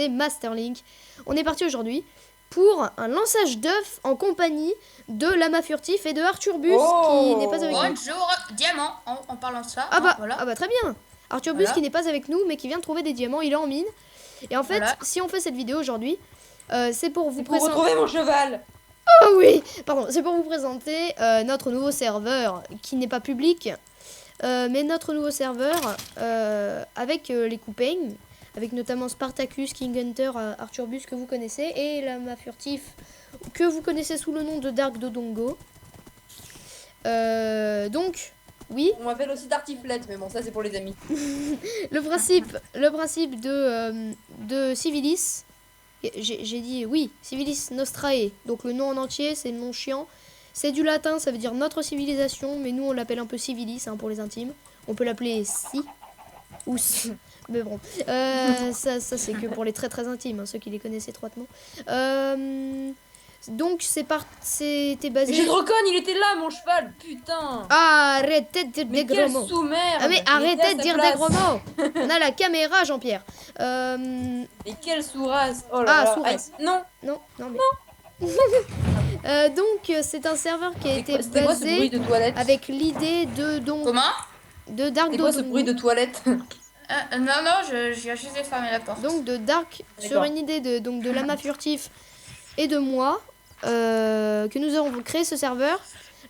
c'est Masterlink. On est parti aujourd'hui pour un lançage d'œufs en compagnie de Lama Furtif et de Arturbus qui n'est pas avec nous. Bonjour, diamant, en parlant de ça. Ah bah, voilà. ah bah très bien. Arturbus Voilà. qui n'est pas avec nous mais qui vient de trouver des diamants, il est en mine. Et en fait, Voilà. si on fait cette vidéo aujourd'hui, c'est pour vous Pour présenter... retrouver mon cheval. Oh oui, pardon, c'est pour vous présenter notre nouveau serveur qui n'est pas public, mais notre nouveau serveur avec les copains, avec notamment Spartacus, King Hunter, Arturbus que vous connaissez et Lama Furtif que vous connaissez sous le nom de Dark Dodongo. Donc, oui. On m'appelle aussi Tartiflette, mais bon, ça c'est pour les amis. Le principe de Civilis, j'ai dit oui, Civilis Nostrae, donc le nom en entier, c'est le nom chiant. C'est du latin, ça veut dire notre civilisation, mais nous on l'appelle un peu Civilis pour les intimes. On peut l'appeler Si ou Si, mais bon, ça c'est que pour les très très intimes, ceux qui les connaissent étroitement. Donc c'était basé... Mais Drocon, il était là, mon cheval, putain. Ah, arrêtez de dire Mais des quel gros mots. sous-merde. Ah mais arrêtez de dire des gros mots. On a la caméra, Jean-Pierre. Et quelle sous-race. Oh là Ah, là. sous-race. Non. Non, mais... donc c'est un serveur qui a été C'était quoi ce bruit basé de toilette? avec l'idée de Comment de Dark C'est quoi ce bruit de toilette? Non, je viens juste de fermer la porte. donc de Dark sur D'accord. une idée de Lama Furtif et de moi que nous avons créé ce serveur.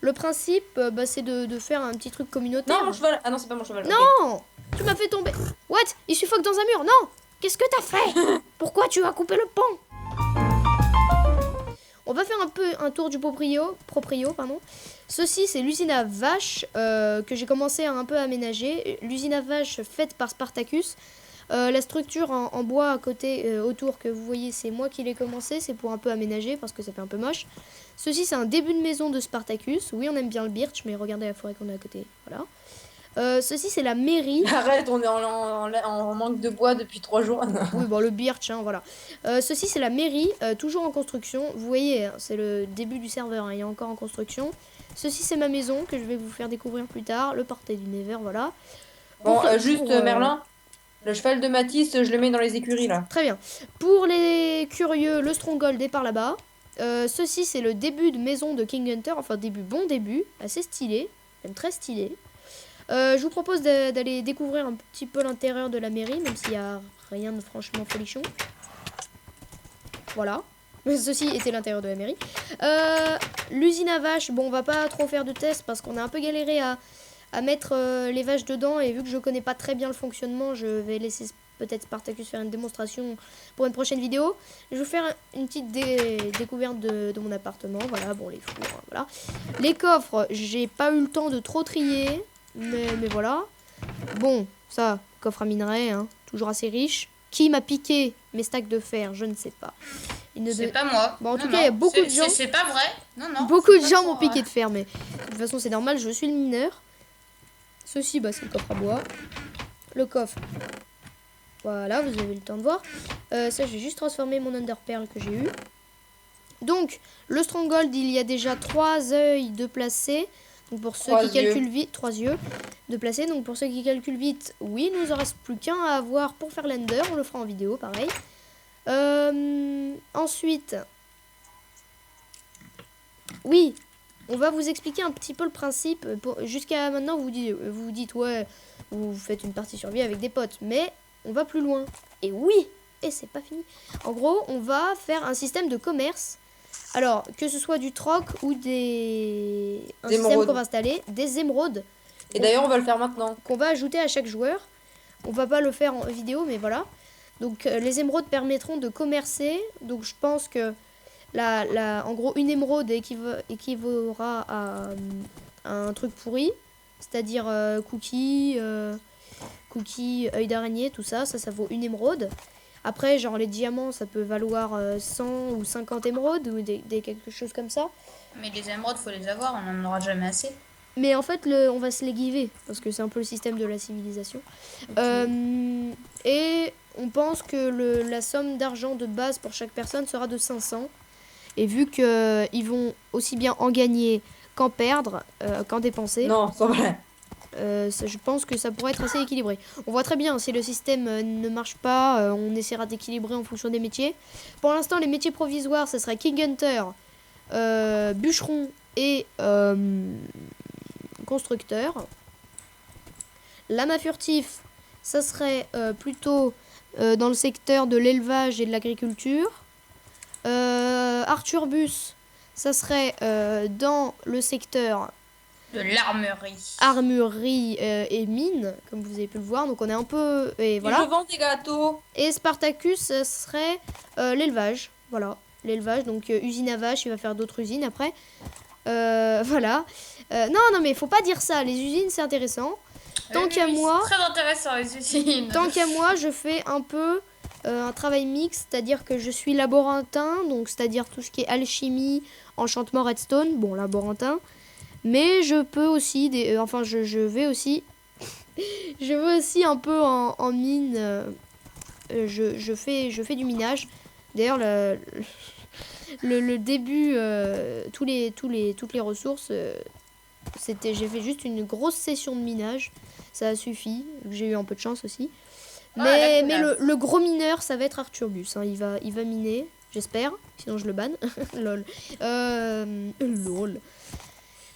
Le principe c'est de faire un petit truc communautaire. Non, mon cheval. Ah non, c'est pas mon cheval. Non, ok. tu m'as fait tomber. What? Il suffoque dans un mur. Non. Qu'est-ce que t'as fait? Pourquoi tu as coupé le pont? On va faire un peu un tour du proprio, pardon. Ceci, c'est l'usine à vaches que j'ai commencé à un peu aménager. L'usine à vaches faite par Spartacus. La structure en bois à côté, autour, que vous voyez, c'est moi qui l'ai commencé. C'est pour un peu aménager parce que ça fait un peu moche. Ceci, c'est un début de maison de Spartacus. Oui, on aime bien le birch, mais regardez la forêt qu'on a à côté. Voilà. Ceci, c'est la mairie. Arrête, on est en manque de bois depuis 3 jours. Oui, bon, le birch, voilà. Ceci, c'est la mairie, toujours en construction. Vous voyez, c'est le début du serveur, il est encore en construction. Ceci, c'est ma maison que je vais vous faire découvrir plus tard. Le portail du Nether, voilà. Bon, Merlin, le cheval de Matisse, je le mets dans les écuries là. Très bien. Pour les curieux, le Stronghold est par là-bas. Ceci, c'est le début de maison de King Hunter. Enfin, bon début, assez stylé, même très stylé. Je vous propose d'aller découvrir un petit peu l'intérieur de la mairie, même s'il n'y a rien de franchement folichon. Voilà. Ceci était l'intérieur de la mairie. L'usine à vaches, bon, on va pas trop faire de tests parce qu'on a un peu galéré à mettre les vaches dedans. Et vu que je connais pas très bien le fonctionnement, je vais laisser peut-être Spartacus faire une démonstration pour une prochaine vidéo. Je vais vous faire une petite découverte de mon appartement. Voilà, bon, les fours, voilà. Les coffres, j'ai pas eu le temps de trop trier. Mais voilà. Bon, ça, coffre à minerais, toujours assez riche. Qui m'a piqué mes stacks de fer? Je ne sais pas. C'est pas moi. Bon, en tout cas, il y a beaucoup de gens. C'est pas vrai. Non. Beaucoup de gens m'ont piqué de fer, mais de toute façon, c'est normal, je suis le mineur. Ceci, c'est le coffre à bois. Le coffre. Voilà, vous avez le temps de voir. Ça, je vais juste transformer mon Underpearl que j'ai eu. Donc, le Stronghold, il y a déjà 3 œils de placés. Donc pour ceux qui calculent vite, 3 yeux de placer. Donc pour ceux qui calculent vite, oui, il nous en reste plus qu'un à avoir pour faire l'ender. On le fera en vidéo, pareil. Ensuite, oui, on va vous expliquer un petit peu le principe. Jusqu'à maintenant, vous vous dites, ouais, vous faites une partie survie avec des potes. Mais on va plus loin. Et oui, et c'est pas fini. En gros, on va faire un système de commerce. Alors, que ce soit du troc ou un système qu'on va installer, des émeraudes. Et d'ailleurs, on va le faire maintenant. Qu'on va ajouter à chaque joueur. On va pas le faire en vidéo, mais voilà. Donc, les émeraudes permettront de commercer. Donc, je pense que, en gros, une émeraude équivaudra à un truc pourri. C'est-à-dire cookie, œil d'araignée, tout ça. Ça vaut une émeraude. Après, genre les diamants, ça peut valoir 100 ou 50 émeraudes ou quelque chose comme ça. Mais les émeraudes, faut les avoir, on n'en aura jamais assez. Mais en fait, on va se les giver parce que c'est un peu le système de la civilisation. Okay. Et on pense que la somme d'argent de base pour chaque personne sera de 500. Et vu qu'ils vont aussi bien en gagner qu'en perdre, qu'en dépenser. Non, c'est vrai. Je pense que ça pourrait être assez équilibré. On voit très bien si le système ne marche pas, on essaiera d'équilibrer en fonction des métiers. Pour l'instant, les métiers provisoires, ce serait King Hunter, bûcheron et constructeur. Lama furtif, ça serait plutôt dans le secteur de l'élevage et de l'agriculture. Arturbus, ça serait dans le secteur de l'armurerie. Armurerie et mine, comme vous avez pu le voir. Donc on est un peu... Et voilà. Et je vends des gâteaux. Et Spartacus, ça serait l'élevage. Voilà, l'élevage. Donc usine à vaches, il va faire d'autres usines après. Voilà. Non, mais il faut pas dire ça. Les usines, c'est intéressant. Tant qu'à moi... C'est très intéressant, les usines. Tant qu'à moi, je fais un peu un travail mixte. C'est-à-dire que je suis laborantin. Donc c'est-à-dire tout ce qui est alchimie, enchantement, redstone. Bon, laborantin. Mais je peux aussi, je vais aussi, je veux aussi un peu en mine, je fais du minage. D'ailleurs, le début, toutes les ressources, j'ai fait juste une grosse session de minage, ça a suffi, j'ai eu un peu de chance aussi. Mais le gros mineur, ça va être Arturbus, hein, il va miner, j'espère, sinon je le banne, lol. Lol.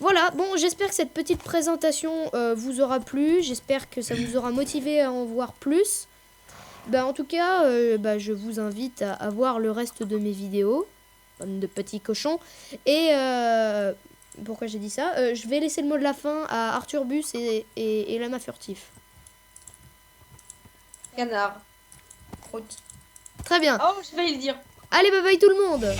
Voilà, bon, j'espère que cette petite présentation vous aura plu. J'espère que ça vous aura motivé à en voir plus. En tout cas, je vous invite à voir le reste de mes vidéos, de petits cochons. Et pourquoi j'ai dit ça, je vais laisser le mot de la fin à Arturbus et Lama furtif. Canard. Croûte. Très bien. Oh, je vais le dire. Allez, bye bye tout le monde.